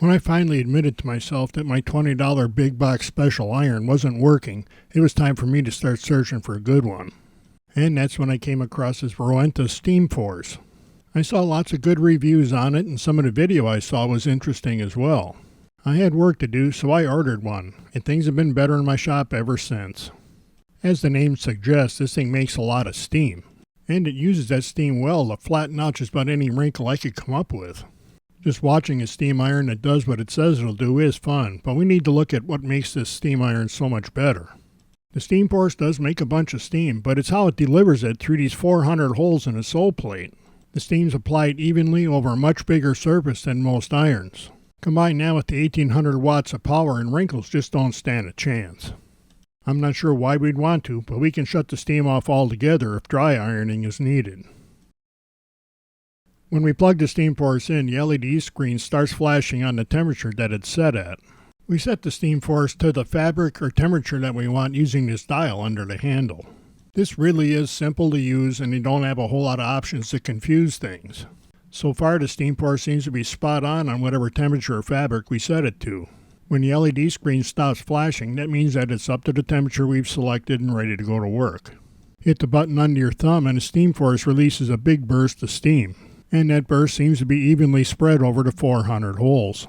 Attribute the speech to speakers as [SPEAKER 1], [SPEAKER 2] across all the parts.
[SPEAKER 1] When I finally admitted to myself that my $20 big box special iron wasn't working, it was time for me to start searching for a good one. And that's when I came across this Rowenta Steamforce. I saw lots of good reviews on it, and some of the video I saw was interesting as well. I had work to do, so I ordered one, and things have been better in my shop ever since. As the name suggests, this thing makes a lot of steam, and it uses that steam well to flatten out just about any wrinkle I could come up with. Just watching a steam iron that does what it says it'll do is fun, but we need to look at what makes this steam iron so much better. The Steamforce does make a bunch of steam, but it's how it delivers it through these 400 holes in the sole plate. The steam's applied evenly over a much bigger surface than most irons. Combine that with the 1800 watts of power, and wrinkles just don't stand a chance. I'm not sure why we'd want to, but we can shut the steam off altogether if dry ironing is needed. When we plug the Steamforce in, the LED screen starts flashing on the temperature that it's set at. We set the Steamforce to the fabric or temperature that we want using this dial under the handle. This really is simple to use, and you don't have a whole lot of options to confuse things. So far, the Steamforce seems to be spot on whatever temperature or fabric we set it to. When the LED screen stops flashing, that means that it's up to the temperature we've selected and ready to go to work. Hit the button under your thumb and the Steamforce releases a big burst of steam, and that burst seems to be evenly spread over the 400 holes.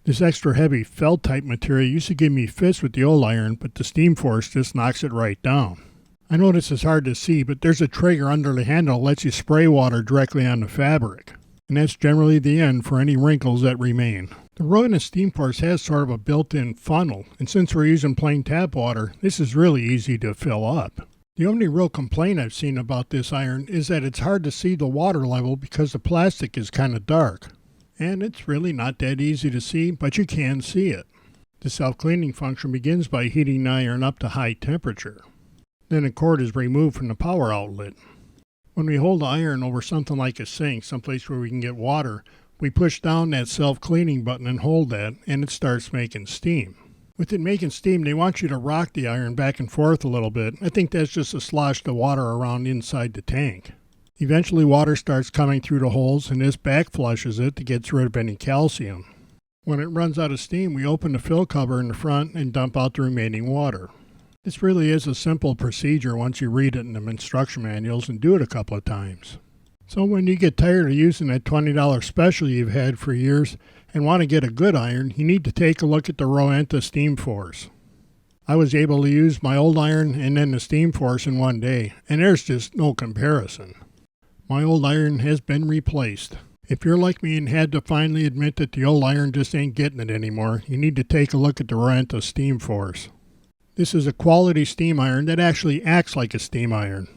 [SPEAKER 1] This extra heavy felt type material used to give me fits with the old iron, but the Steamforce just knocks it right down. I know this is hard to see, but there's a trigger under the handle that lets you spray water directly on the fabric, and that's generally the end for any wrinkles that remain. The Rowenta Steamforce has sort of a built-in funnel, and since we're using plain tap water, this is really easy to fill up. The only real complaint I've seen about this iron is that it's hard to see the water level because the plastic is kind of dark. And it's really not that easy to see, but you can see it. The self-cleaning function begins by heating the iron up to high temperature. Then a cord is removed from the power outlet. When we hold the iron over something like a sink, someplace where we can get water, we push down that self-cleaning button and hold that, and it starts making steam. With it making steam, they want you to rock the iron back and forth a little bit. I think that's just to slosh the water around inside the tank. Eventually water starts coming through the holes, and this back flushes it to get rid of any calcium. When it runs out of steam, we open the fill cover in the front and dump out the remaining water. This really is a simple procedure once you read it in the instruction manuals and do it a couple of times. So when you get tired of using that $20 special you've had for years and want to get a good iron, you need to take a look at the Rowenta Steamforce. I was able to use my old iron and then the Steamforce in one day, and there's just no comparison. My old iron has been replaced. If you're like me and had to finally admit that the old iron just ain't getting it anymore, you need to take a look at the Rowenta Steamforce. This is a quality steam iron that actually acts like a steam iron.